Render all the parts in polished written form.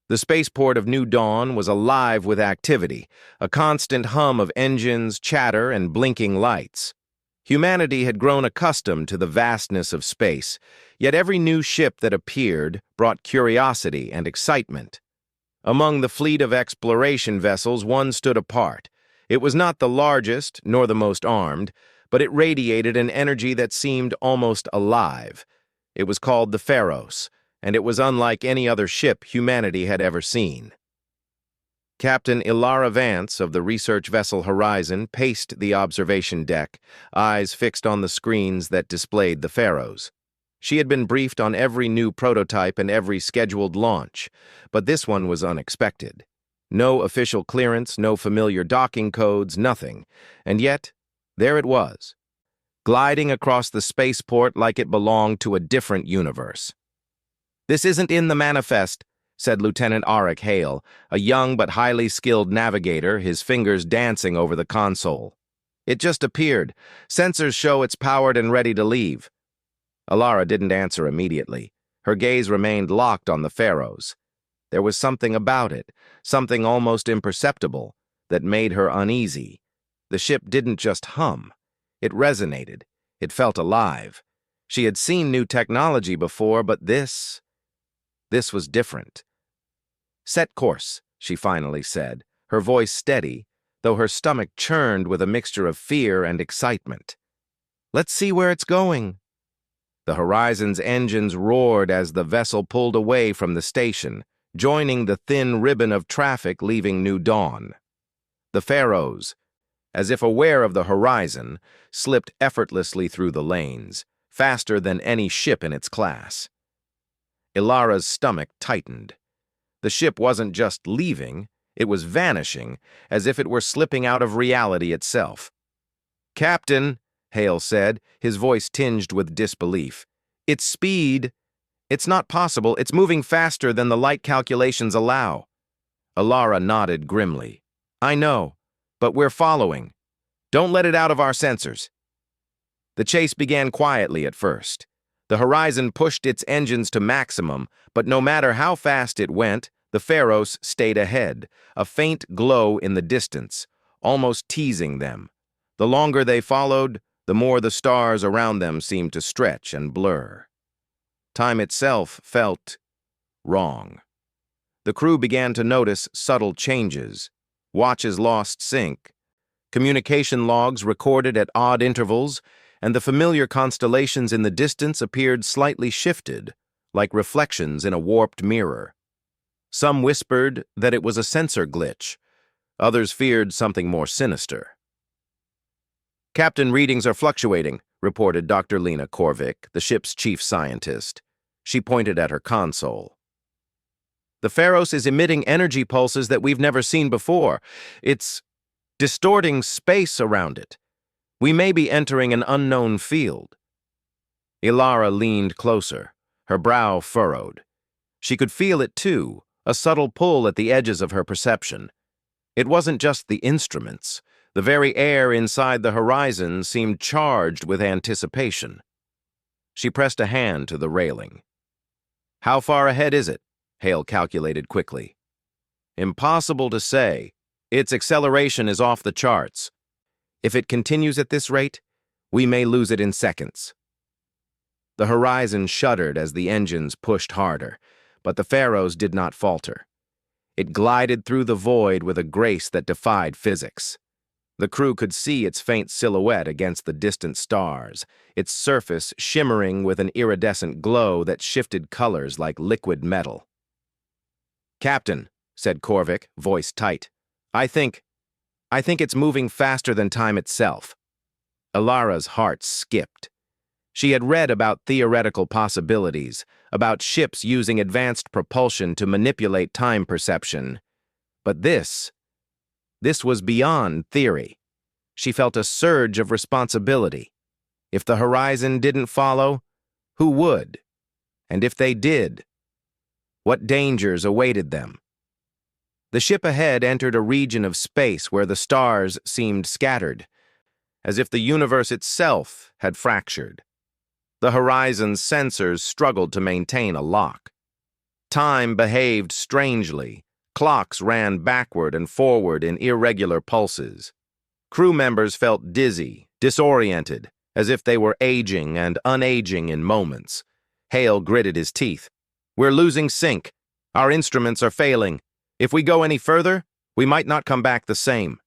The spaceport of New Dawn was alive with activity, a constant hum of engines, chatter, and blinking lights. Humanity had grown accustomed to the vastness of space, yet every new ship that appeared brought curiosity and excitement. Among the fleet of exploration vessels, one stood apart. It was not the largest, nor the most armed, but it radiated an energy that seemed almost alive. It was called the Pharos, and it was unlike any other ship humanity had ever seen. Captain Ilara Vance of the research vessel Horizon paced the observation deck, eyes fixed on the screens that displayed the Pharos. She had been briefed on every new prototype and every scheduled launch, but this one was unexpected. No official clearance, no familiar docking codes, nothing. And yet, there it was, gliding across the spaceport like it belonged to a different universe. "This isn't in the manifest," said Lieutenant Arik Hale, a young but highly skilled navigator, his fingers dancing over the console. "It just appeared. Sensors show it's powered and ready to leave." Ilara didn't answer immediately. Her gaze remained locked on the Pharos. There was something about it, something almost imperceptible, that made her uneasy. The ship didn't just hum. It resonated. It felt alive. She had seen new technology before, but this was different. "Set course," she finally said, her voice steady, though her stomach churned with a mixture of fear and excitement. "Let's see where it's going." The Horizon's engines roared as the vessel pulled away from the station, joining the thin ribbon of traffic leaving New Dawn. The Pharos, as if aware of the horizon, slipped effortlessly through the lanes, faster than any ship in its class. Ilara's stomach tightened. The ship wasn't just leaving, it was vanishing, as if it were slipping out of reality itself. "Captain," Hale said, his voice tinged with disbelief, "its speed. It's not possible. It's moving faster than the light calculations allow." Ilara nodded grimly. "I know, but we're following. Don't let it out of our sensors." The chase began quietly at first. The Horizon pushed its engines to maximum, but no matter how fast it went, the Pharos stayed ahead, a faint glow in the distance, almost teasing them. The longer they followed, the more the stars around them seemed to stretch and blur. Time itself felt wrong. The crew began to notice subtle changes. Watches lost sync. Communication logs recorded at odd intervals, and the familiar constellations in the distance appeared slightly shifted, like reflections in a warped mirror. Some whispered that it was a sensor glitch. Others feared something more sinister. "Captain, readings are fluctuating," reported Dr. Lena Korvik, the ship's chief scientist. She pointed at her console. "The Pharos is emitting energy pulses that we've never seen before. It's distorting space around it. We may be entering an unknown field." Ilara leaned closer, her brow furrowed. She could feel it too, a subtle pull at the edges of her perception. It wasn't just the instruments. The very air inside the Horizon seemed charged with anticipation. She pressed a hand to the railing. "How far ahead is it?" Hale calculated quickly. "Impossible to say. Its acceleration is off the charts. If it continues at this rate, we may lose it in seconds." The Horizon shuddered as the engines pushed harder, but the Pharos did not falter. It glided through the void with a grace that defied physics. The crew could see its faint silhouette against the distant stars, its surface shimmering with an iridescent glow that shifted colors like liquid metal. "Captain," said Korvik, voice tight, I think it's moving faster than time itself." Ilara's heart skipped. She had read about theoretical possibilities, about ships using advanced propulsion to manipulate time perception. But this was beyond theory. She felt a surge of responsibility. If the Horizon didn't follow, who would? And if they did, what dangers awaited them? The ship ahead entered a region of space where the stars seemed scattered, as if the universe itself had fractured. The Horizon's sensors struggled to maintain a lock. Time behaved strangely. Clocks ran backward and forward in irregular pulses. Crew members felt dizzy, disoriented, as if they were aging and unaging in moments. Hale gritted his teeth. "We're losing sync. Our instruments are failing. If we go any further, we might not come back the same."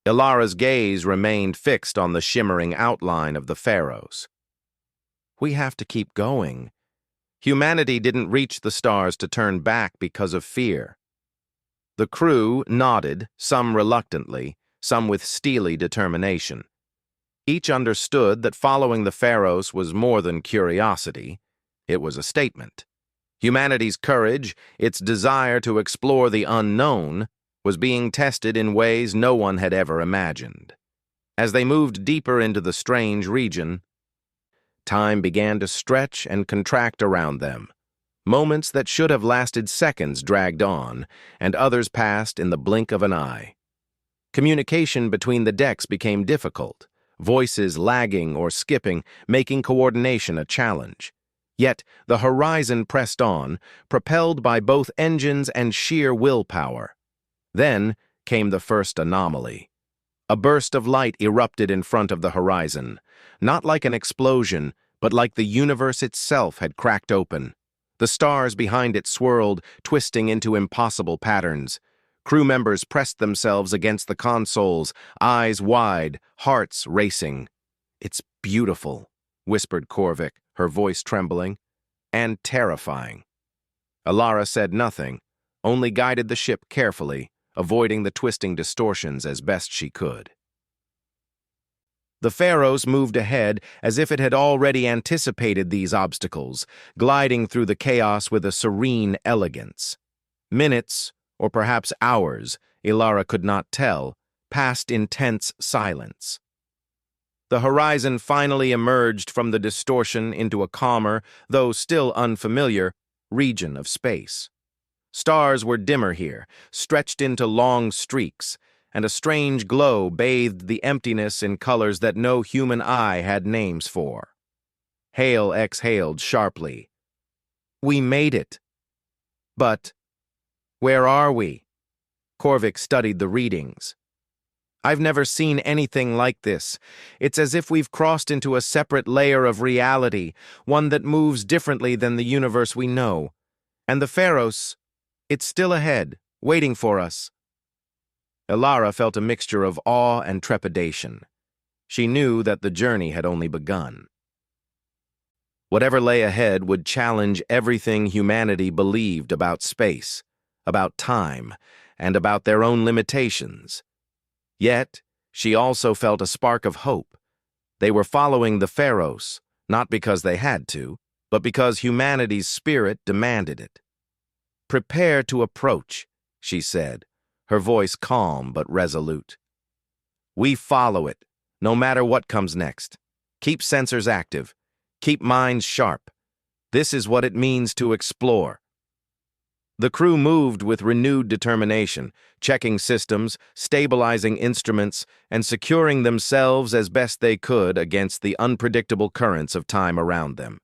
Ilara's gaze remained fixed on the shimmering outline of the Pharaohs. "We have to keep going." Humanity didn't reach the stars to turn back because of fear. The crew nodded, some reluctantly, some with steely determination. Each understood that following the Pharaohs was more than curiosity. It was a statement. Humanity's courage, its desire to explore the unknown, was being tested in ways no one had ever imagined. As they moved deeper into the strange region, time began to stretch and contract around them. Moments that should have lasted seconds dragged on, and others passed in the blink of an eye. Communication between the decks became difficult, voices lagging or skipping, making coordination a challenge. Yet the horizon pressed on, propelled by both engines and sheer willpower. Then came the first anomaly. A burst of light erupted in front of the horizon, not like an explosion, but like the universe itself had cracked open. The stars behind it swirled, twisting into impossible patterns. Crew members pressed themselves against the consoles, eyes wide, hearts racing. "It's beautiful," whispered Korvik, her voice trembling, "and terrifying." Ilara said nothing, only guided the ship carefully, avoiding the twisting distortions as best she could. The Pharaohs moved ahead as if it had already anticipated these obstacles, gliding through the chaos with a serene elegance. Minutes, or perhaps hours, Ilara could not tell, passed in tense silence. The horizon finally emerged from the distortion into a calmer, though still unfamiliar, region of space. Stars were dimmer here, stretched into long streaks, and a strange glow bathed the emptiness in colors that no human eye had names for. Hale exhaled sharply. "We made it. But where are we?" Korvik studied the readings. "I've never seen anything like this. It's as if we've crossed into a separate layer of reality, one that moves differently than the universe we know. And the Pharaohs, it's still ahead, waiting for us." Ilara felt a mixture of awe and trepidation. She knew that the journey had only begun. Whatever lay ahead would challenge everything humanity believed about space, about time, and about their own limitations. Yet, she also felt a spark of hope. They were following the Pharaohs, not because they had to, but because humanity's spirit demanded it. "Prepare to approach," she said, her voice calm but resolute. "We follow it, no matter what comes next. Keep sensors active. Keep minds sharp. This is what it means to explore." The crew moved with renewed determination, checking systems, stabilizing instruments, and securing themselves as best they could against the unpredictable currents of time around them.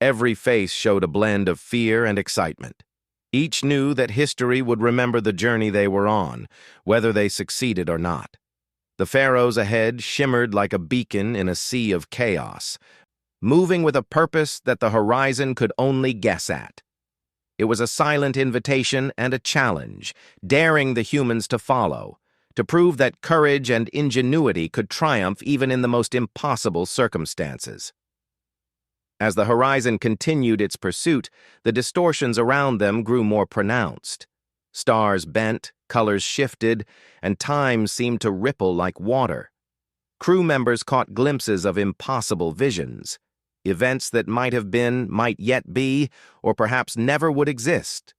Every face showed a blend of fear and excitement. Each knew that history would remember the journey they were on, whether they succeeded or not. The Pharaohs ahead shimmered like a beacon in a sea of chaos, moving with a purpose that the horizon could only guess at. It was a silent invitation and a challenge, daring the humans to follow, to prove that courage and ingenuity could triumph even in the most impossible circumstances. As the horizon continued its pursuit, the distortions around them grew more pronounced. Stars bent, colors shifted, and time seemed to ripple like water. Crew members caught glimpses of impossible visions, events that might have been, might yet be, or perhaps never would exist.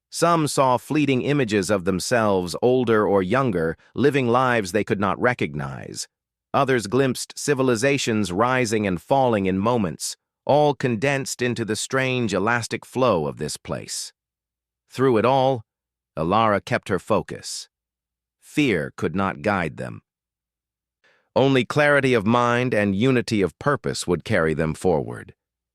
Some saw fleeting images of themselves, older or younger, living lives they could not recognize. Others glimpsed civilizations rising and falling in moments, all condensed into the strange elastic flow of this place. Through it all, Ilara kept her focus. Fear could not guide them. Only clarity of mind and unity of purpose would carry them forward.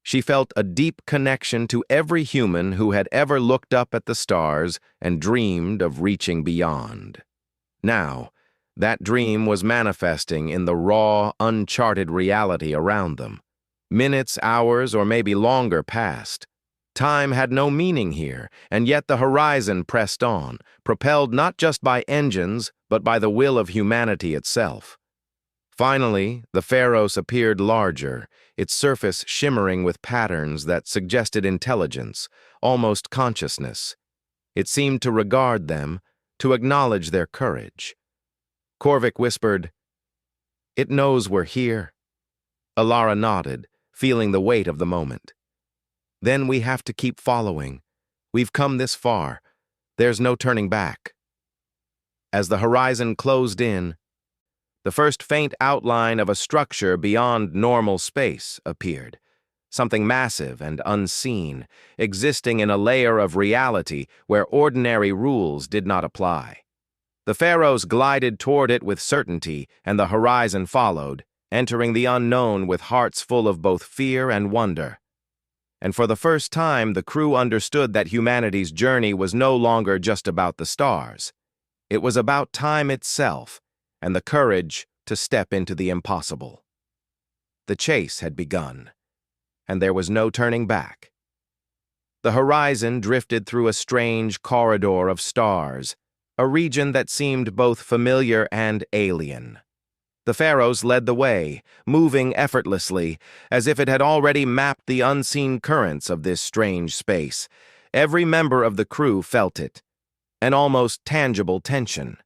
She felt a deep connection to every human who had ever looked up at the stars and dreamed of reaching beyond. Now, that dream was manifesting in the raw, uncharted reality around them. Minutes, hours, or maybe longer passed. Time had no meaning here, and yet the horizon pressed on, propelled not just by engines, but by the will of humanity itself. Finally, the Pharos appeared larger, its surface shimmering with patterns that suggested intelligence, almost consciousness. It seemed to regard them, to acknowledge their courage. Korvik whispered, "It knows we're here." Alara nodded, feeling the weight of the moment. "Then we have to keep following. We've come this far. There's no turning back." As the horizon closed in, the first faint outline of a structure beyond normal space appeared, something massive and unseen, existing in a layer of reality where ordinary rules did not apply. The Pharos glided toward it with certainty, and the horizon followed, entering the unknown with hearts full of both fear and wonder. And for the first time, the crew understood that humanity's journey was no longer just about the stars. It was about time itself, and the courage to step into the impossible. The chase had begun, and there was no turning back. The horizon drifted through a strange corridor of stars, a region that seemed both familiar and alien. The Pharos led the way, moving effortlessly, as if it had already mapped the unseen currents of this strange space. Every member of the crew felt it, an almost tangible tension,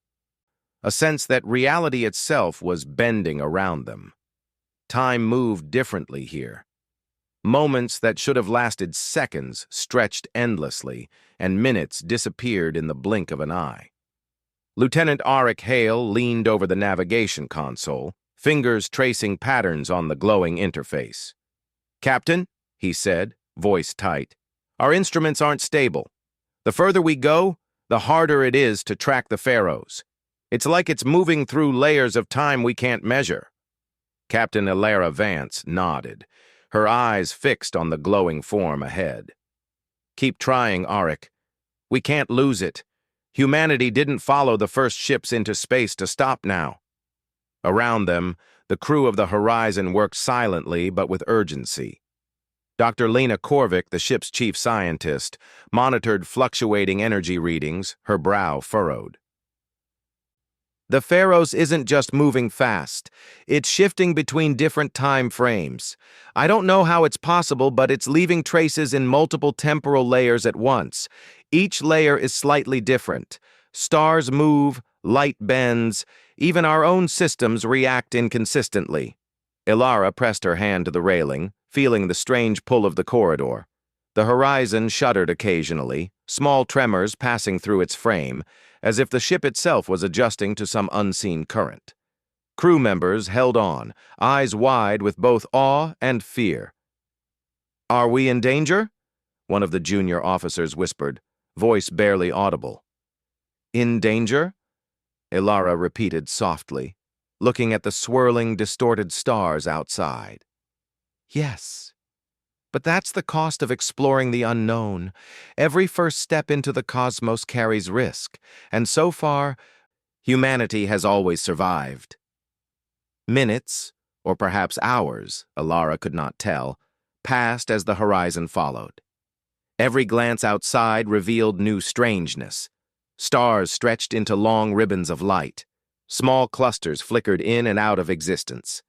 a sense that reality itself was bending around them. Time moved differently here. Moments that should have lasted seconds stretched endlessly, and minutes disappeared in the blink of an eye. Lieutenant Arik Hale leaned over the navigation console, fingers tracing patterns on the glowing interface. "Captain," he said, voice tight, "our instruments aren't stable. The further we go, the harder it is to track the Pharos. It's like it's moving through layers of time we can't measure." Captain Alara Vance nodded, her eyes fixed on the glowing form ahead. "Keep trying, Arik. We can't lose it. Humanity didn't follow the first ships into space to stop now." Around them, the crew of the Horizon worked silently but with urgency. Dr. Lena Korvik, the ship's chief scientist, monitored fluctuating energy readings, her brow furrowed. "The Pharos isn't just moving fast. It's shifting between different time frames. I don't know how it's possible, but it's leaving traces in multiple temporal layers at once. Each layer is slightly different. Stars move, light bends, even our own systems react inconsistently." Ilara pressed her hand to the railing, feeling the strange pull of the corridor. The horizon shuddered occasionally, small tremors passing through its frame, as if the ship itself was adjusting to some unseen current. Crew members held on, eyes wide with both awe and fear. "Are we in danger?" one of the junior officers whispered, voice barely audible. "In danger?" Ilara repeated softly, looking at the swirling, distorted stars outside. "Yes. But that's the cost of exploring the unknown. Every first step into the cosmos carries risk, and so far, humanity has always survived." Minutes, or perhaps hours, Ilara could not tell, passed as the horizon followed. Every glance outside revealed new strangeness. Stars stretched into long ribbons of light. Small clusters flickered in and out of existence.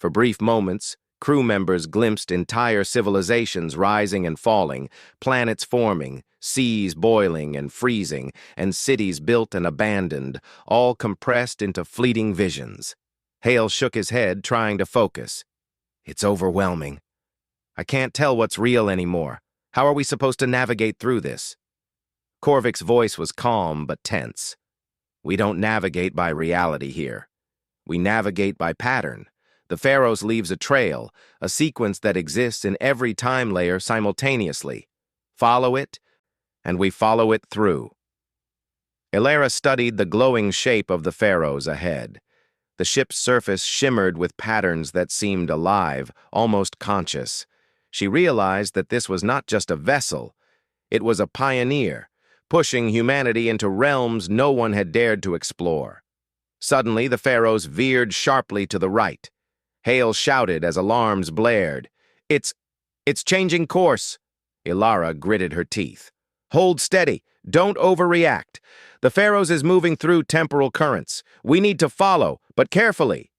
For brief moments, crew members glimpsed entire civilizations rising and falling, planets forming, seas boiling and freezing, and cities built and abandoned, all compressed into fleeting visions. Hale shook his head, trying to focus. "It's overwhelming. I can't tell what's real anymore. How are we supposed to navigate through this?" Korvik's voice was calm but tense. "We don't navigate by reality here. We navigate by pattern. The Pharos leaves a trail, a sequence that exists in every time layer simultaneously. Follow it, and we follow it through." Ilara studied the glowing shape of the Pharos ahead. The ship's surface shimmered with patterns that seemed alive, almost conscious. She realized that this was not just a vessel, it was a pioneer, pushing humanity into realms no one had dared to explore. Suddenly, the Pharaohs veered sharply to the right. Hale shouted as alarms blared. It's changing course." Ilara gritted her teeth. "Hold steady. Don't overreact. The Pharaohs is moving through temporal currents. We need to follow, but carefully."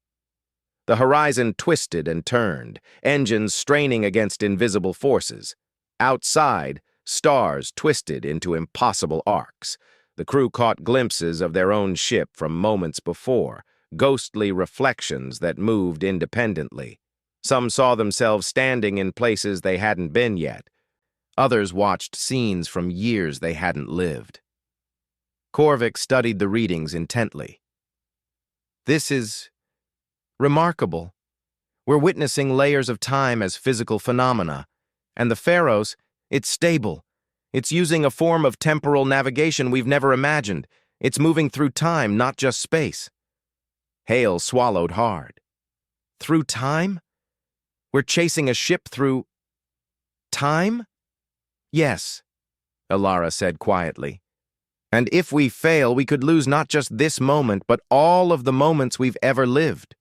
The horizon twisted and turned, engines straining against invisible forces. Outside, stars twisted into impossible arcs. The crew caught glimpses of their own ship from moments before, ghostly reflections that moved independently. Some saw themselves standing in places they hadn't been yet. Others watched scenes from years they hadn't lived. Korvik studied the readings intently. "This is remarkable. We're witnessing layers of time as physical phenomena. And the Pharaohs, it's stable. It's using a form of temporal navigation we've never imagined. It's moving through time, not just space." Hale swallowed hard. "Through time? We're chasing a ship through time?" "Yes," Ilara said quietly. "And if we fail, we could lose not just this moment, but all of the moments we've ever lived."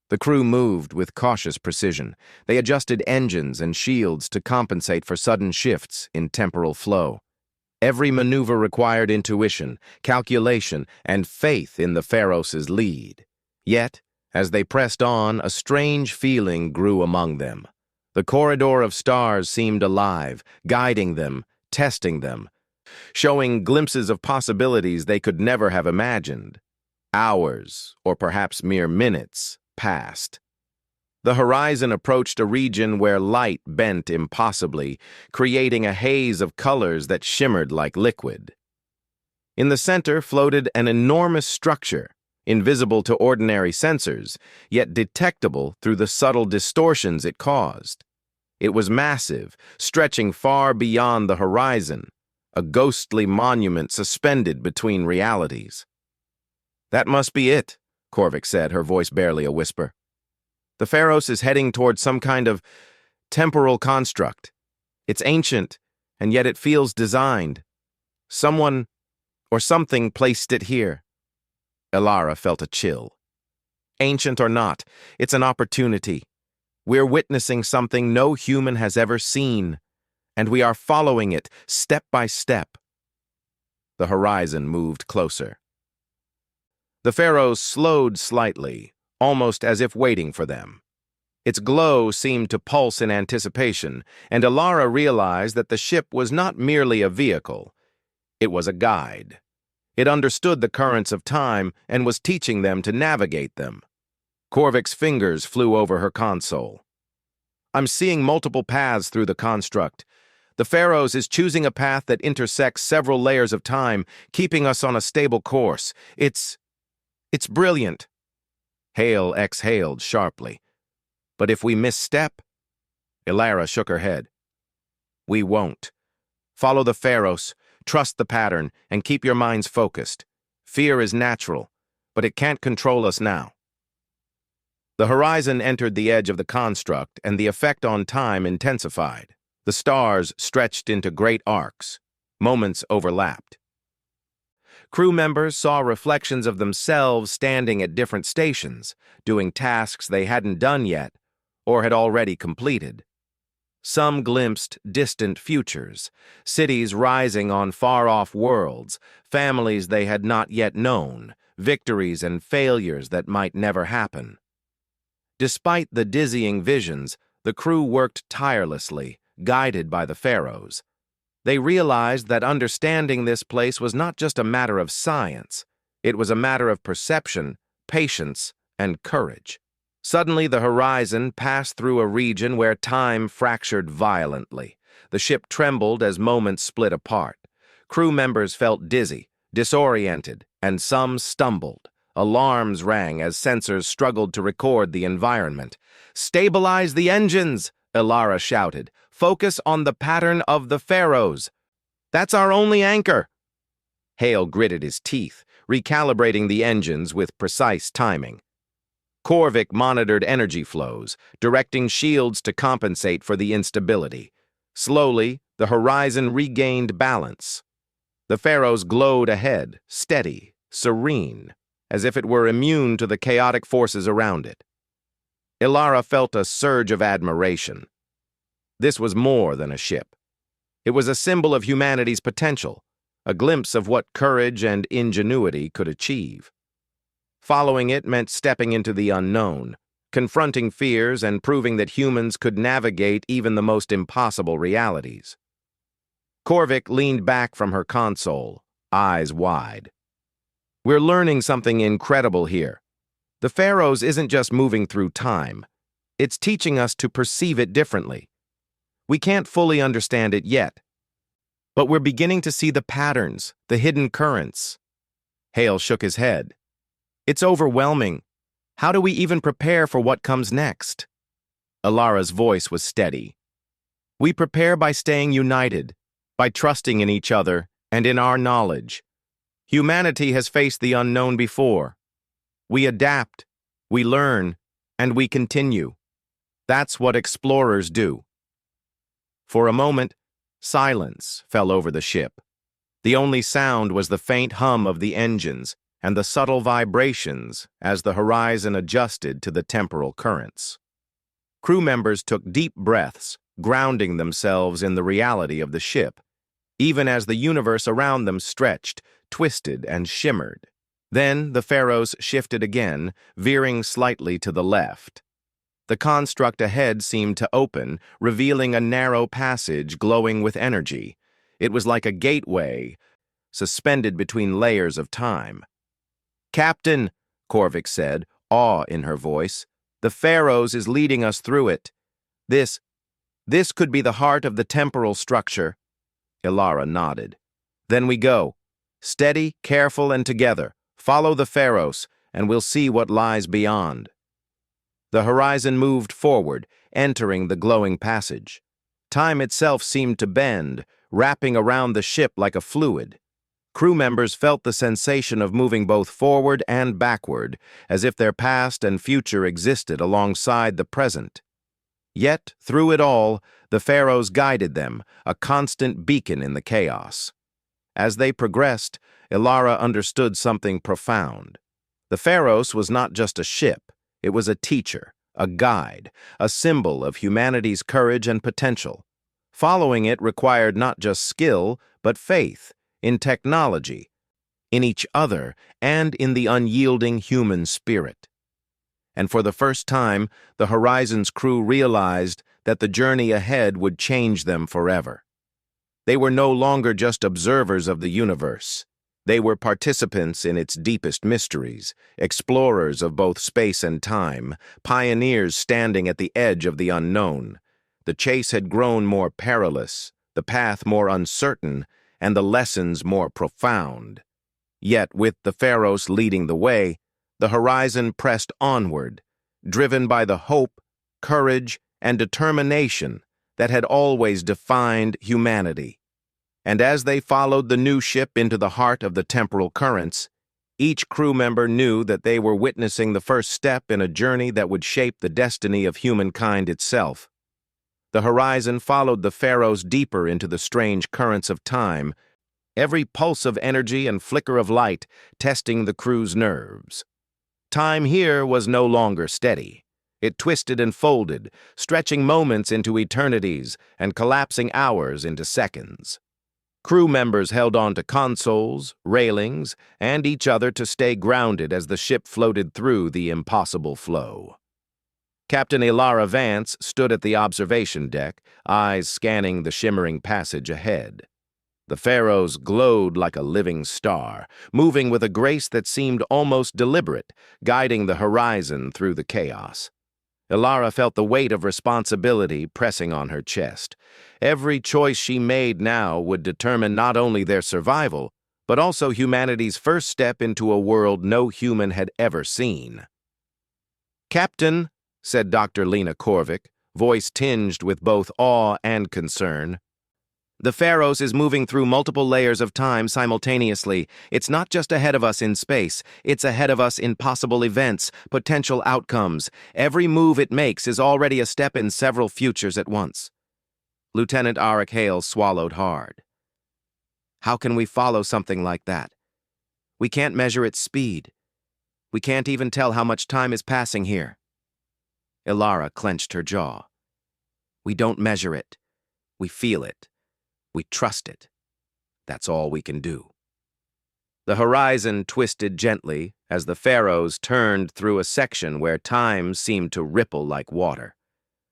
The crew moved with cautious precision. They adjusted engines and shields to compensate for sudden shifts in temporal flow. Every maneuver required intuition, calculation, and faith in the Pharaohs' lead. Yet, as they pressed on, a strange feeling grew among them. The corridor of stars seemed alive, guiding them, testing them, showing glimpses of possibilities they could never have imagined. Hours, or perhaps mere minutes, passed. The horizon approached a region where light bent impossibly, creating a haze of colors that shimmered like liquid. In the center floated an enormous structure, invisible to ordinary sensors, yet detectable through the subtle distortions it caused. It was massive, stretching far beyond the horizon, a ghostly monument suspended between realities. "That must be it," Korvik said, her voice barely a whisper. "The Pharaohs is heading toward some kind of temporal construct. It's ancient, and yet it feels designed. Someone or something placed it here." Ilara felt a chill. "Ancient or not, it's an opportunity. We're witnessing something no human has ever seen, and we are following it step by step." The horizon moved closer. The Pharaohs slowed slightly, almost as if waiting for them. Its glow seemed to pulse in anticipation, and Ilara realized that the ship was not merely a vehicle. It was a guide. It understood the currents of time and was teaching them to navigate them. Korvik's fingers flew over her console. "I'm seeing multiple paths through the construct. The Pharaohs is choosing a path that intersects several layers of time, keeping us on a stable course. It's brilliant." Hale exhaled sharply. "But if we misstep?" Ilara shook her head. "We won't. Follow the Pharaohs, trust the pattern, and keep your minds focused. Fear is natural, but it can't control us now." The horizon entered the edge of the construct, and the effect on time intensified. The stars stretched into great arcs. Moments overlapped. Crew members saw reflections of themselves standing at different stations, doing tasks they hadn't done yet or had already completed. Some glimpsed distant futures, cities rising on far-off worlds, families they had not yet known, victories and failures that might never happen. Despite the dizzying visions, the crew worked tirelessly, guided by the Pharaohs. They realized that understanding this place was not just a matter of science. It was a matter of perception, patience, and courage. Suddenly, the horizon passed through a region where time fractured violently. The ship trembled as moments split apart. Crew members felt dizzy, disoriented, and some stumbled. Alarms rang as sensors struggled to record the environment. "Stabilize the engines!" Ilara shouted. "Focus on the pattern of the Pharaohs. That's our only anchor." Hale gritted his teeth, recalibrating the engines with precise timing. Korvik monitored energy flows, directing shields to compensate for the instability. Slowly, the horizon regained balance. The Pharaohs glowed ahead, steady, serene, as if it were immune to the chaotic forces around it. Ilara felt a surge of admiration. This was more than a ship. It was a symbol of humanity's potential, a glimpse of what courage and ingenuity could achieve. Following it meant stepping into the unknown, confronting fears and proving that humans could navigate even the most impossible realities. Korvik leaned back from her console, eyes wide. We're learning something incredible here. The Pharaohs isn't just moving through time. It's teaching us to perceive it differently. We can't fully understand it yet, but we're beginning to see the patterns, the hidden currents. Hale shook his head. It's overwhelming. How do we even prepare for what comes next? Ilara's voice was steady. We prepare by staying united, by trusting in each other and in our knowledge. Humanity has faced the unknown before. We adapt, we learn, and we continue. That's what explorers do. For a moment, silence fell over the ship. The only sound was the faint hum of the engines and the subtle vibrations as the horizon adjusted to the temporal currents. Crew members took deep breaths, grounding themselves in the reality of the ship, even as the universe around them stretched, twisted, and shimmered. Then the Pharaohs shifted again, veering slightly to the left. The construct ahead seemed to open, revealing a narrow passage glowing with energy. It was like a gateway, suspended between layers of time. "Captain," Korvik said, awe in her voice, "the Pharaohs is leading us through it. This could be the heart of the temporal structure." Ilara nodded. "Then we go. Steady, careful, and together. Follow the Pharaohs, and we'll see what lies beyond." The horizon moved forward, entering the glowing passage. Time itself seemed to bend, wrapping around the ship like a fluid. Crew members felt the sensation of moving both forward and backward, as if their past and future existed alongside the present. Yet, through it all, the Pharaohs guided them, a constant beacon in the chaos. As they progressed, Ilara understood something profound. The Pharaohs was not just a ship, it was a teacher, a guide, a symbol of humanity's courage and potential. Following it required not just skill, but faith, in technology, in each other, and in the unyielding human spirit. And for the first time, the Horizon's crew realized that the journey ahead would change them forever. They were no longer just observers of the universe. They were participants in its deepest mysteries, explorers of both space and time, pioneers standing at the edge of the unknown. The chase had grown more perilous, the path more uncertain, and the lessons more profound. Yet, with the Pharaohs leading the way, the horizon pressed onward, driven by the hope, courage, and determination that had always defined humanity. And as they followed the new ship into the heart of the temporal currents, each crew member knew that they were witnessing the first step in a journey that would shape the destiny of humankind itself. The horizon followed the Pharaohs deeper into the strange currents of time, every pulse of energy and flicker of light testing the crew's nerves. Time here was no longer steady. It twisted and folded, stretching moments into eternities and collapsing hours into seconds. Crew members held on to consoles, railings, and each other to stay grounded as the ship floated through the impossible flow. Captain Ilara Vance stood at the observation deck, eyes scanning the shimmering passage ahead. The Pharaohs glowed like a living star, moving with a grace that seemed almost deliberate, guiding the horizon through the chaos. Ilara felt the weight of responsibility pressing on her chest. Every choice she made now would determine not only their survival, but also humanity's first step into a world no human had ever seen. "Captain," said Dr. Lena Korvik, voice tinged with both awe and concern, The Pharos is moving through multiple layers of time simultaneously. It's not just ahead of us in space, it's ahead of us in possible events, potential outcomes. Every move it makes is already a step in several futures at once. Lieutenant Arik Hale swallowed hard. How can we follow something like that? We can't measure its speed. We can't even tell how much time is passing here. Ilara clenched her jaw. We don't measure it. We feel it. We trust it. That's all we can do. The horizon twisted gently as the Pharos turned through a section where time seemed to ripple like water.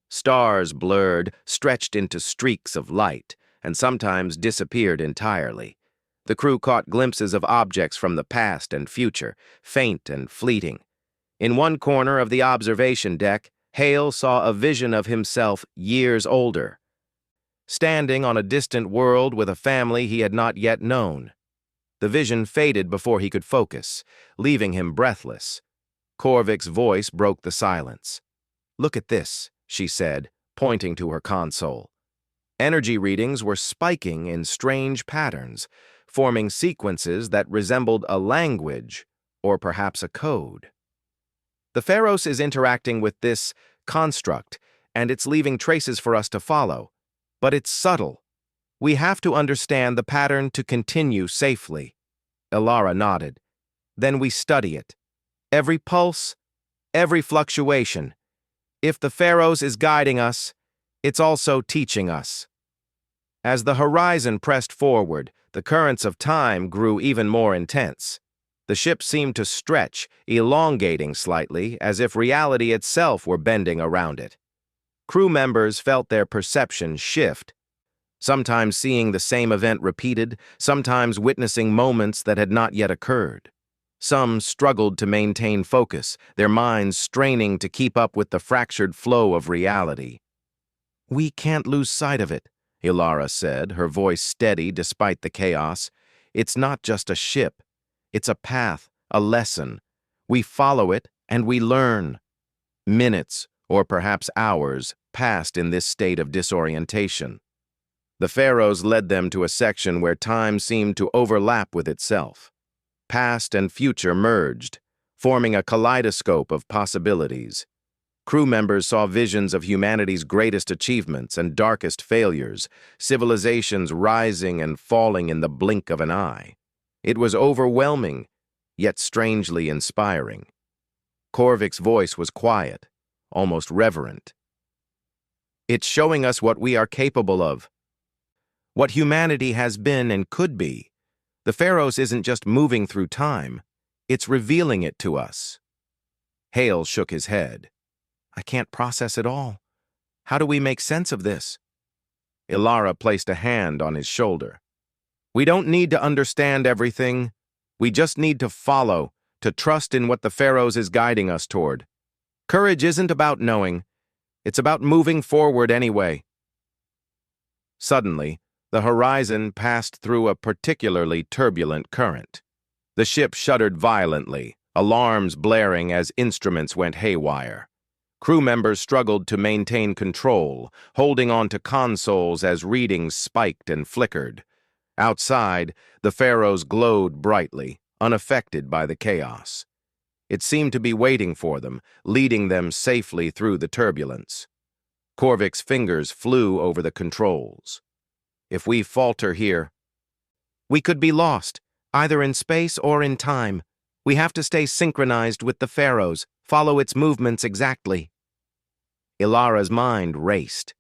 Stars blurred, stretched into streaks of light, and sometimes disappeared entirely. The crew caught glimpses of objects from the past and future, faint and fleeting. In one corner of the observation deck, Hale saw a vision of himself years older, standing on a distant world with a family he had not yet known. The vision faded before he could focus, leaving him breathless. Korvik's voice broke the silence. "Look at this," she said, pointing to her console. Energy readings were spiking in strange patterns, forming sequences that resembled a language, or perhaps a code. The Pharos is interacting with this construct, and it's leaving traces for us to follow. But it's subtle. We have to understand the pattern to continue safely. Ilara nodded. Then we study it. Every pulse, every fluctuation. If the Pharos is guiding us, it's also teaching us. As the horizon pressed forward, the currents of time grew even more intense. The ship seemed to stretch, elongating slightly, as if reality itself were bending around it. Crew members felt their perception shift, sometimes seeing the same event repeated, sometimes witnessing moments that had not yet occurred. Some struggled to maintain focus, their minds straining to keep up with the fractured flow of reality. "We can't lose sight of it," Ilara said, her voice steady despite the chaos. "It's not just a ship. It's a path, a lesson. We follow it, and we learn." Minutes, or perhaps hours, passed in this state of disorientation. The Pharos led them to a section where time seemed to overlap with itself. Past and future merged, forming a kaleidoscope of possibilities. Crew members saw visions of humanity's greatest achievements and darkest failures, civilizations rising and falling in the blink of an eye. It was overwhelming, yet strangely inspiring. Korvik's voice was quiet, almost reverent. "It's showing us what we are capable of, what humanity has been and could be. The Pharos isn't just moving through time, it's revealing it to us." Hale shook his head. "I can't process it all. How do we make sense of this?" Ilara placed a hand on his shoulder. "We don't need to understand everything. We just need to follow, to trust in what the Pharos is guiding us toward. Courage isn't about knowing. It's about moving forward anyway." Suddenly, the horizon passed through a particularly turbulent current. The ship shuddered violently, alarms blaring as instruments went haywire. Crew members struggled to maintain control, holding on to consoles as readings spiked and flickered. Outside, the Pharos glowed brightly, unaffected by the chaos. It seemed to be waiting for them, leading them safely through the turbulence. Korvik's fingers flew over the controls. "If we falter here, we could be lost, either in space or in time. We have to stay synchronized with the Pharos, follow its movements exactly." Ilara's mind raced.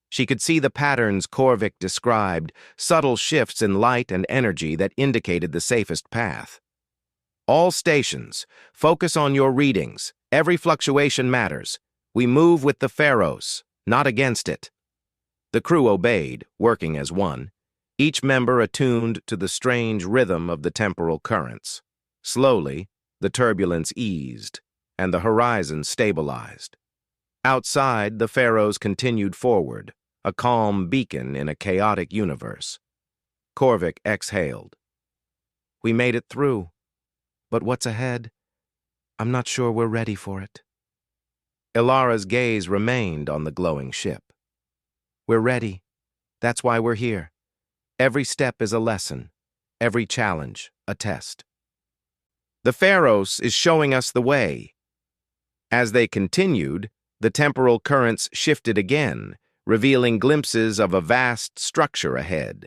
She could see the patterns Korvik described, subtle shifts in light and energy that indicated the safest path. "All stations, focus on your readings. Every fluctuation matters. We move with the Pharos, not against it." The crew obeyed, working as one, each member attuned to the strange rhythm of the temporal currents. Slowly, the turbulence eased, and the horizon stabilized. Outside, the Pharos continued forward, a calm beacon in a chaotic universe. Korvik exhaled. "We made it through. But what's ahead? I'm not sure we're ready for it." Ilara's gaze remained on the glowing ship. "We're ready. That's why we're here. Every step is a lesson, every challenge a test. The Pharos is showing us the way. As they continued, the temporal currents shifted again, revealing glimpses of a vast structure ahead.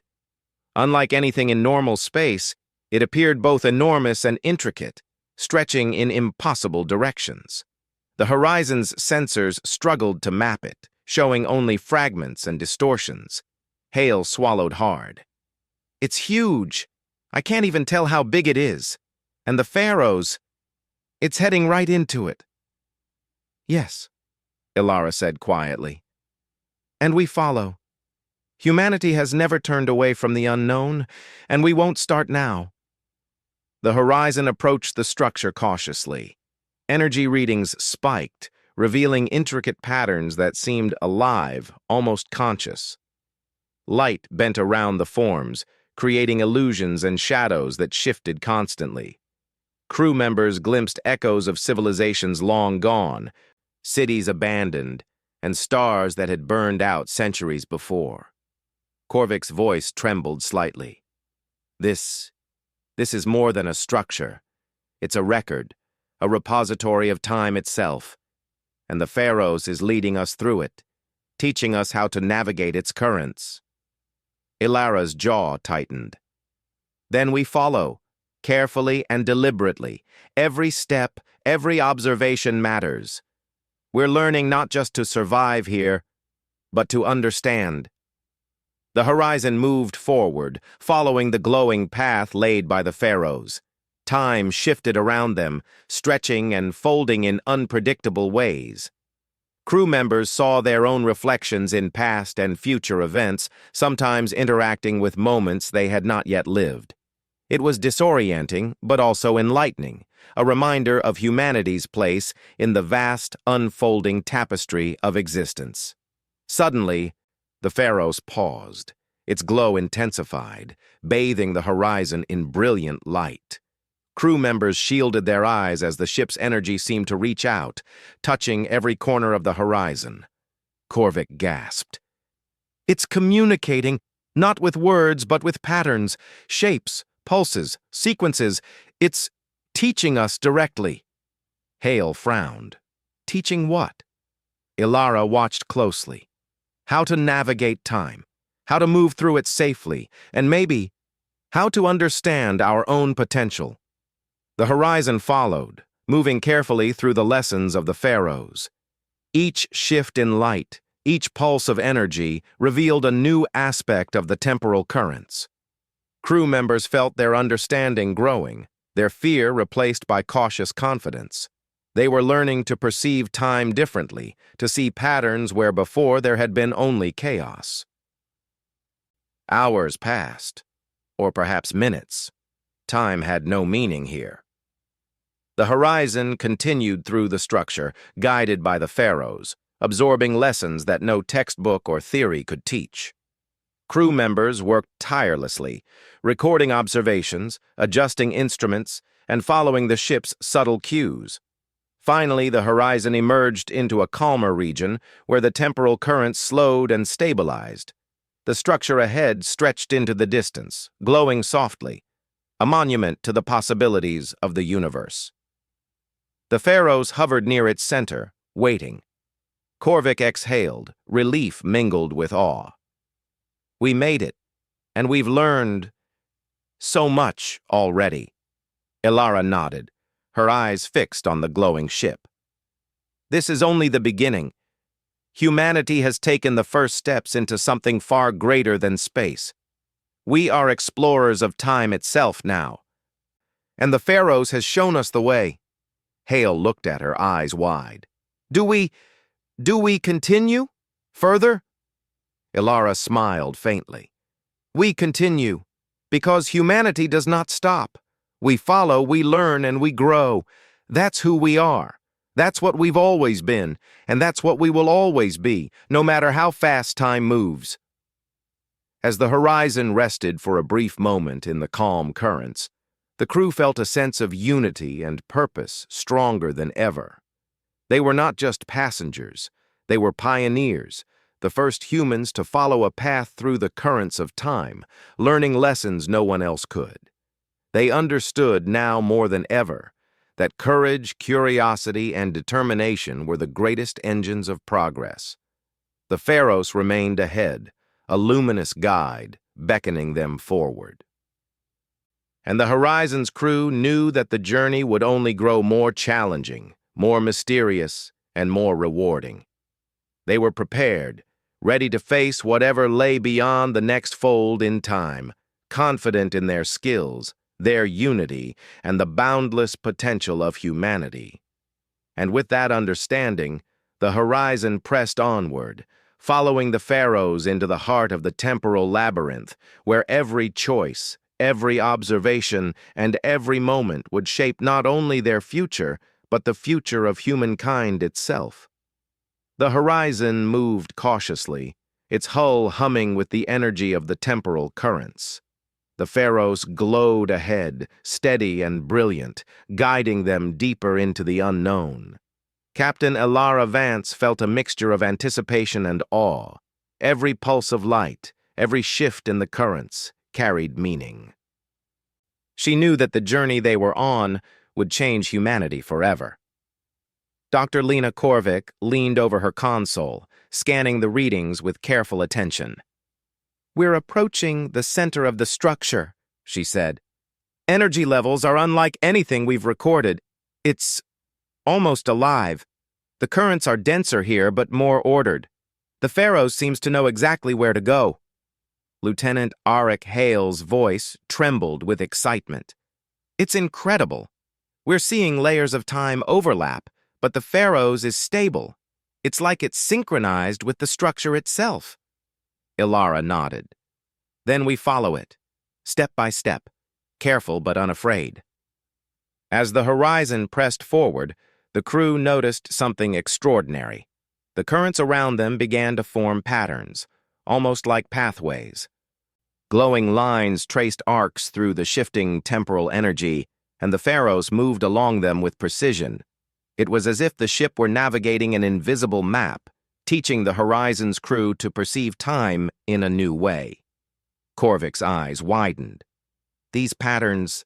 Unlike anything in normal space, it appeared both enormous and intricate, stretching in impossible directions. The horizon's sensors struggled to map it, showing only fragments and distortions. Hale swallowed hard. "It's huge. I can't even tell how big it is. And the Pharos, it's heading right into it." "Yes," Ilara said quietly. "And we follow. Humanity has never turned away from the unknown, and we won't start now." The horizon approached the structure cautiously. Energy readings spiked, revealing intricate patterns that seemed alive, almost conscious. Light bent around the forms, creating illusions and shadows that shifted constantly. Crew members glimpsed echoes of civilizations long gone, cities abandoned, and stars that had burned out centuries before. Korvik's voice trembled slightly. This is more than a structure. It's a record, a repository of time itself. And the Pharos is leading us through it, teaching us how to navigate its currents. Ilara's jaw tightened. "Then we follow, carefully and deliberately. Every step, every observation matters. We're learning not just to survive here, but to understand." The horizon moved forward, following the glowing path laid by the Pharos. Time shifted around them, stretching and folding in unpredictable ways. Crew members saw their own reflections in past and future events, sometimes interacting with moments they had not yet lived. It was disorienting, but also enlightening, a reminder of humanity's place in the vast, unfolding tapestry of existence. Suddenly, the Pharos paused. Its glow intensified, bathing the horizon in brilliant light. Crew members shielded their eyes as the ship's energy seemed to reach out, touching every corner of the horizon. Korvik gasped. "It's communicating, not with words, but with patterns, shapes, pulses, sequences. It's teaching us directly." Hale frowned. "Teaching what?" Ilara watched closely. "How to navigate time, how to move through it safely, and maybe how to understand our own potential." The horizon followed, moving carefully through the lessons of the Pharos. Each shift in light, each pulse of energy, revealed a new aspect of the temporal currents. Crew members felt their understanding growing, their fear replaced by cautious confidence. They were learning to perceive time differently, to see patterns where before there had been only chaos. Hours passed, or perhaps minutes. Time had no meaning here. The horizon continued through the structure, guided by the Pharos, absorbing lessons that no textbook or theory could teach. Crew members worked tirelessly, recording observations, adjusting instruments, and following the ship's subtle cues. Finally, the horizon emerged into a calmer region where the temporal currents slowed and stabilized. The structure ahead stretched into the distance, glowing softly, a monument to the possibilities of the universe. The Pharos hovered near its center, waiting. Korvik exhaled, relief mingled with awe. "We made it, and we've learned so much already." Ilara nodded, her eyes fixed on the glowing ship. "This is only the beginning. Humanity has taken the first steps into something far greater than space. We are explorers of time itself now. And the Pharos has shown us the way." Hale looked at her, eyes wide. Do we continue? Further?" Ilara smiled faintly. "We continue, because humanity does not stop. We follow, we learn, and we grow. That's who we are. That's what we've always been, and that's what we will always be, no matter how fast time moves." As the horizon rested for a brief moment in the calm currents, the crew felt a sense of unity and purpose stronger than ever. They were not just passengers, they were pioneers, the first humans to follow a path through the currents of time, learning lessons no one else could. They understood now more than ever that courage, curiosity, and determination were the greatest engines of progress. The Pharos remained ahead, a luminous guide, beckoning them forward. And the Horizon's crew knew that the journey would only grow more challenging, more mysterious, and more rewarding. They were prepared, ready to face whatever lay beyond the next fold in time, confident in their skills, their unity, and the boundless potential of humanity. And with that understanding, the Horizon pressed onward, following the Pharaohs into the heart of the temporal labyrinth, where every choice, every observation, and every moment would shape not only their future, but the future of humankind itself. The Horizon moved cautiously, its hull humming with the energy of the temporal currents. The Pharaohs glowed ahead, steady and brilliant, guiding them deeper into the unknown. Captain Elara Vance felt a mixture of anticipation and awe. Every pulse of light, every shift in the currents, carried meaning. She knew that the journey they were on would change humanity forever. Dr. Lena Korvik leaned over her console, scanning the readings with careful attention. "We're approaching the center of the structure," she said. "Energy levels are unlike anything we've recorded. It's almost alive. The currents are denser here, but more ordered. The Pharaohs seems to know exactly where to go." Lieutenant Arik Hale's voice trembled with excitement. "It's incredible. We're seeing layers of time overlap, but the Pharaohs is stable. It's like it's synchronized with the structure itself." Elara nodded. "Then we follow it, step by step, careful but unafraid." As the Horizon pressed forward, the crew noticed something extraordinary. The currents around them began to form patterns, almost like pathways. Glowing lines traced arcs through the shifting temporal energy, and the Pharaohs moved along them with precision. It was as if the ship were navigating an invisible map, teaching the Horizon's crew to perceive time in a new way. Korvik's eyes widened. "These patterns,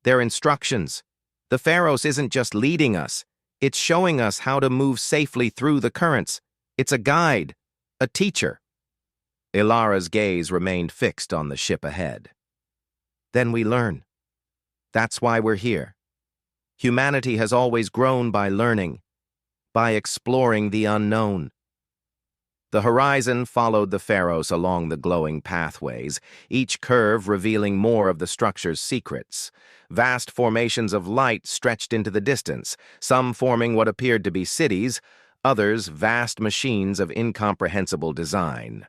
they're instructions. The Pharaohs isn't just leading us, it's showing us how to move safely through the currents. It's a guide, a teacher." Elara's gaze remained fixed on the ship ahead. "Then we learn. That's why we're here. Humanity has always grown by learning, by exploring the unknown." The Horizon followed the Pharaohs along the glowing pathways, each curve revealing more of the structure's secrets. Vast formations of light stretched into the distance, some forming what appeared to be cities, others vast machines of incomprehensible design.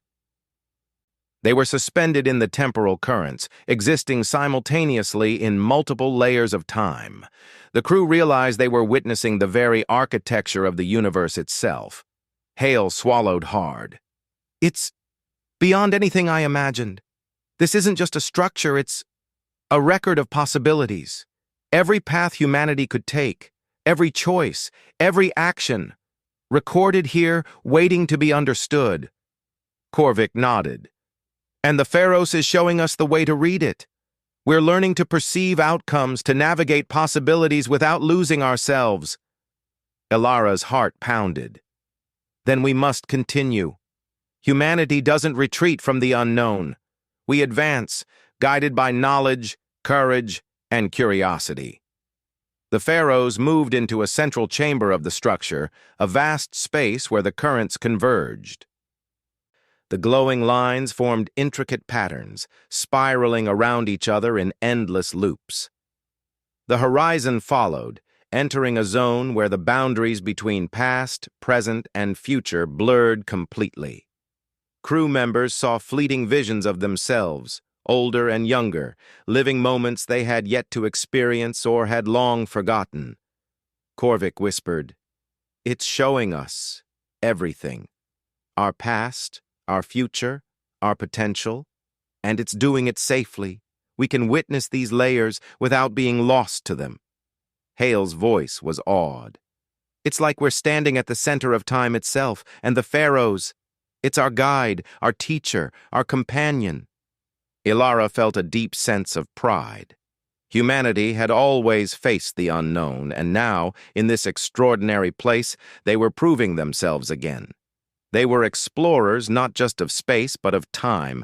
They were suspended in the temporal currents, existing simultaneously in multiple layers of time. The crew realized they were witnessing the very architecture of the universe itself. Hale swallowed hard. "It's beyond anything I imagined. This isn't just a structure, it's a record of possibilities. Every path humanity could take, every choice, every action, recorded here, waiting to be understood." Korvik nodded. "And the Pharaohs is showing us the way to read it. We're learning to perceive outcomes, to navigate possibilities without losing ourselves." Elara's heart pounded. "Then we must continue. Humanity doesn't retreat from the unknown. We advance, guided by knowledge, courage, and curiosity." The Pharaohs moved into a central chamber of the structure, a vast space where the currents converged. The glowing lines formed intricate patterns, spiraling around each other in endless loops. The Horizon followed, entering a zone where the boundaries between past, present, and future blurred completely. Crew members saw fleeting visions of themselves, older and younger, living moments they had yet to experience or had long forgotten. Korvik whispered, "It's showing us everything. Our past, our future, our potential, and it's doing it safely. We can witness these layers without being lost to them." Hale's voice was awed. "It's like we're standing at the center of time itself, and the Pharaohs, It's our guide, our teacher, our companion. Ilara felt a deep sense of pride. Humanity had always faced the unknown, and now, in this extraordinary place, they were proving themselves again. They were explorers not just of space, but of time,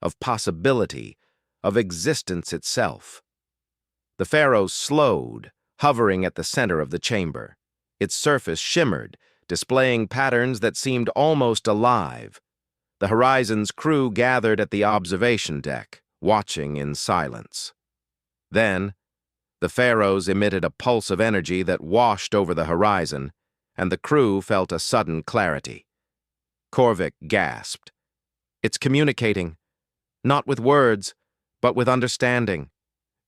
of possibility, of existence itself. The Pharaoh slowed, hovering at the center of the chamber. Its surface shimmered, displaying patterns that seemed almost alive. The Horizon's crew gathered at the observation deck, watching in silence. Then, the Pharaohs emitted a pulse of energy that washed over the horizon, and the crew felt a sudden clarity. Korvik gasped. It's communicating, not with words, but with understanding.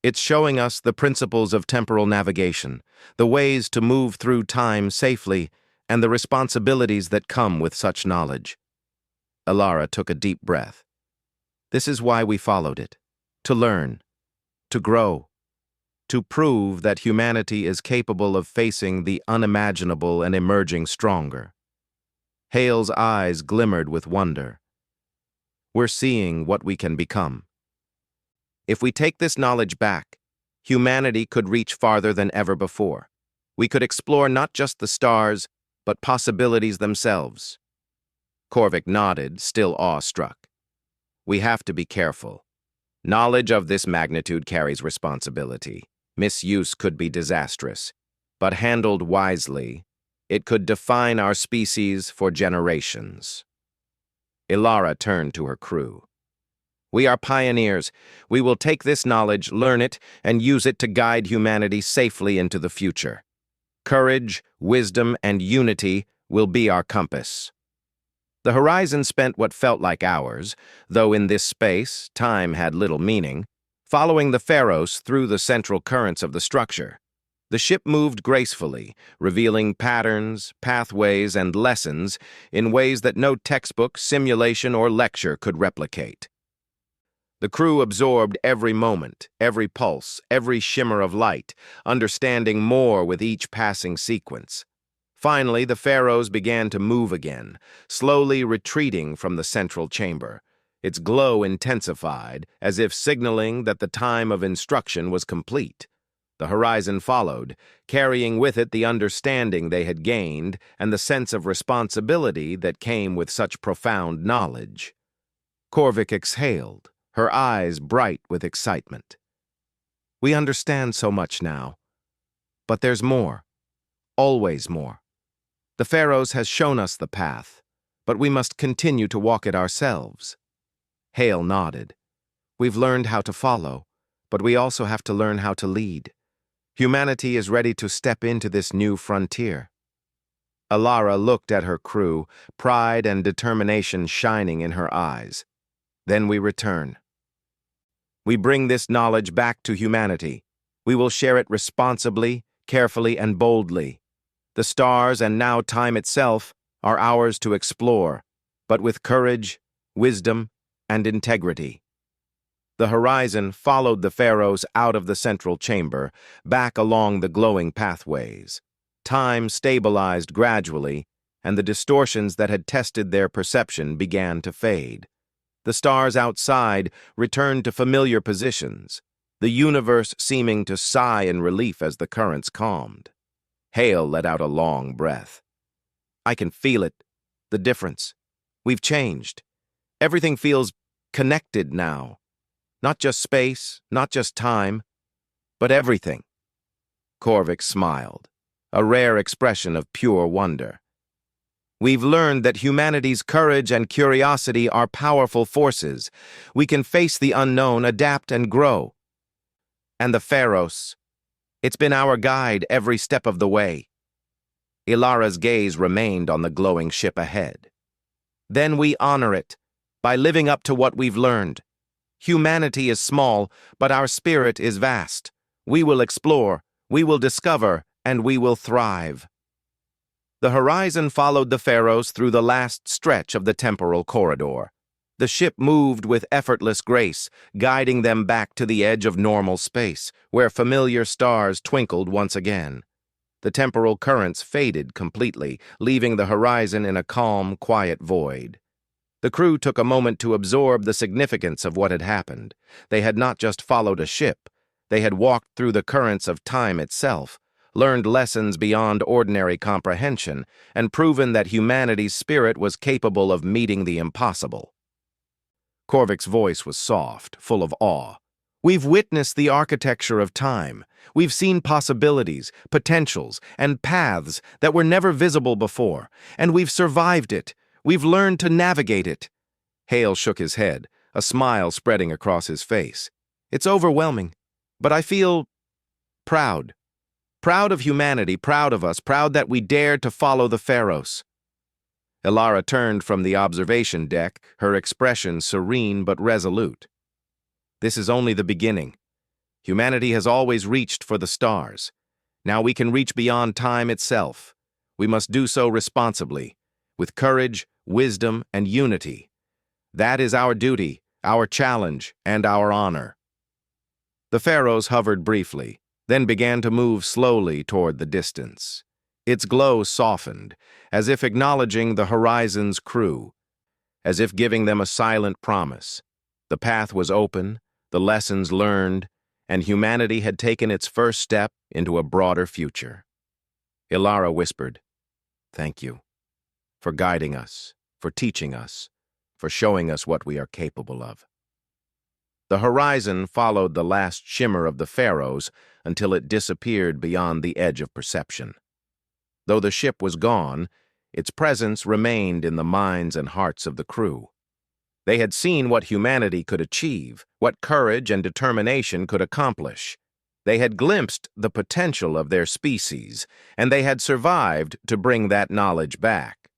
It's showing us the principles of temporal navigation, the ways to move through time safely, and the responsibilities that come with such knowledge. Ilara took a deep breath. This is why we followed it, to learn, to grow, to prove that humanity is capable of facing the unimaginable and emerging stronger. Hale's eyes glimmered with wonder. We're seeing what we can become. If we take this knowledge back, humanity could reach farther than ever before. We could explore not just the stars, but possibilities themselves. Korvik nodded, still awestruck. We have to be careful. Knowledge of this magnitude carries responsibility. Misuse could be disastrous, but handled wisely, it could define our species for generations. Ilara turned to her crew. We are pioneers. We will take this knowledge, learn it, and use it to guide humanity safely into the future. Courage, wisdom, and unity will be our compass. The Horizon spent what felt like hours, though in this space, time had little meaning, following the Pharaohs through the central currents of the structure. The ship moved gracefully, revealing patterns, pathways, and lessons in ways that no textbook, simulation, or lecture could replicate. The crew absorbed every moment, every pulse, every shimmer of light, understanding more with each passing sequence. Finally, the Pharaohs began to move again, slowly retreating from the central chamber. Its glow intensified, as if signaling that the time of instruction was complete. The Horizon followed, carrying with it the understanding they had gained and the sense of responsibility that came with such profound knowledge. Korvik exhaled, her eyes bright with excitement. We understand so much now, but there's more, always more. The Pharaohs has shown us the path, but we must continue to walk it ourselves. Hale nodded. We've learned how to follow, but we also have to learn how to lead. Humanity is ready to step into this new frontier. Ilara looked at her crew, pride and determination shining in her eyes. Then we return. We bring this knowledge back to humanity. We will share it responsibly, carefully, and boldly. The stars, and now time itself, are ours to explore, but with courage, wisdom, and integrity. The Horizon followed the Pharaohs out of the central chamber, back along the glowing pathways. Time stabilized gradually, and the distortions that had tested their perception began to fade. The stars outside returned to familiar positions, the universe seeming to sigh in relief as the currents calmed. Hale let out a long breath. I can feel it, the difference. We've changed. Everything feels connected now. Not just space, not just time, but everything. Korvik smiled, a rare expression of pure wonder. We've learned that humanity's courage and curiosity are powerful forces. We can face the unknown, adapt, and grow. And the Pharaohs, it's been our guide every step of the way. Ilara's gaze remained on the glowing ship ahead. Then we honor it by living up to what we've learned. Humanity is small, but our spirit is vast. We will explore, we will discover, and we will thrive. The Horizon followed the Pharaohs through the last stretch of the temporal corridor. The ship moved with effortless grace, guiding them back to the edge of normal space, where familiar stars twinkled once again. The temporal currents faded completely, leaving the Horizon in a calm, quiet void. The crew took a moment to absorb the significance of what had happened. They had not just followed a ship. They had walked through the currents of time itself, learned lessons beyond ordinary comprehension, and proven that humanity's spirit was capable of meeting the impossible. Korvik's voice was soft, full of awe. We've witnessed the architecture of time. We've seen possibilities, potentials, and paths that were never visible before, and we've survived it. We've learned to navigate it. Hale shook his head, a smile spreading across his face. It's overwhelming, but I feel proud. Proud of humanity, proud of us, proud that we dared to follow the Pharaohs. Elara turned from the observation deck, her expression serene but resolute. This is only the beginning. Humanity has always reached for the stars. Now we can reach beyond time itself. We must do so responsibly, with courage, wisdom, and unity. That is our duty, our challenge, and our honor. The Pharaohs hovered briefly, then began to move slowly toward the distance. Its glow softened, as if acknowledging the horizon's crew, as if giving them a silent promise. The path was open, the lessons learned, and humanity had taken its first step into a broader future. Elara whispered, "Thank you for guiding us, for teaching us, for showing us what we are capable of." The horizon followed the last shimmer of the Pharaohs until it disappeared beyond the edge of perception. Though the ship was gone, its presence remained in the minds and hearts of the crew. They had seen what humanity could achieve, what courage and determination could accomplish. They had glimpsed the potential of their species, and they had survived to bring that knowledge back.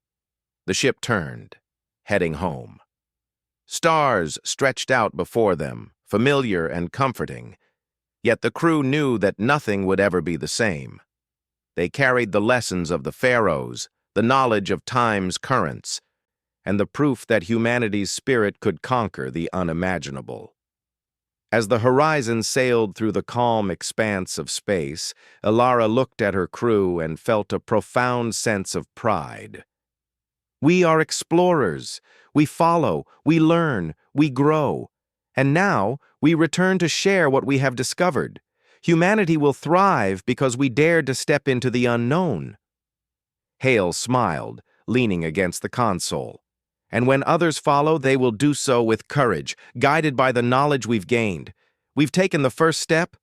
The ship turned, heading home. Stars stretched out before them, familiar and comforting, yet the crew knew that nothing would ever be the same. They carried the lessons of the Pharaohs, the knowledge of time's currents, and the proof that humanity's spirit could conquer the unimaginable. As the horizon sailed through the calm expanse of space, Elara looked at her crew and felt a profound sense of pride. We are explorers. We follow, we learn, we grow. And now we return to share what we have discovered. Humanity will thrive because we dared to step into the unknown. Hale smiled, leaning against the console. And when others follow, they will do so with courage, guided by the knowledge we've gained. We've taken the first step,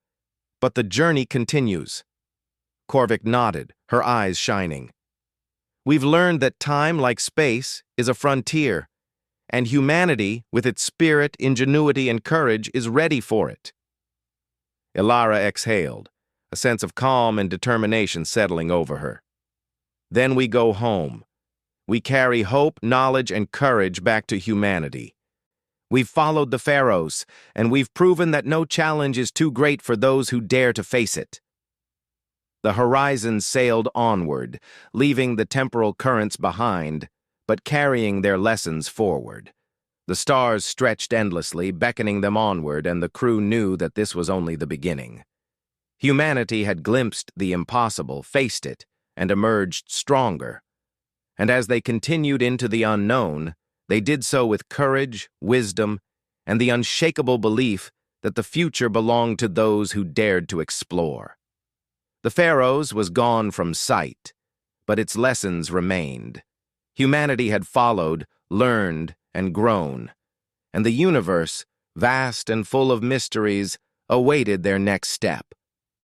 but the journey continues. Korvik nodded, her eyes shining. We've learned that time, like space, is a frontier, and humanity, with its spirit, ingenuity, and courage, is ready for it. Elara exhaled, a sense of calm and determination settling over her. Then we go home. We carry hope, knowledge, and courage back to humanity. We've followed the Pharaohs, and we've proven that no challenge is too great for those who dare to face it. The horizon sailed onward, leaving the temporal currents behind, but carrying their lessons forward. The stars stretched endlessly, beckoning them onward, and the crew knew that this was only the beginning. Humanity had glimpsed the impossible, faced it, and emerged stronger. And as they continued into the unknown, they did so with courage, wisdom, and the unshakable belief that the future belonged to those who dared to explore. The Pharaohs was gone from sight, but its lessons remained. Humanity had followed, learned, and grown, and the universe, vast and full of mysteries, awaited their next step.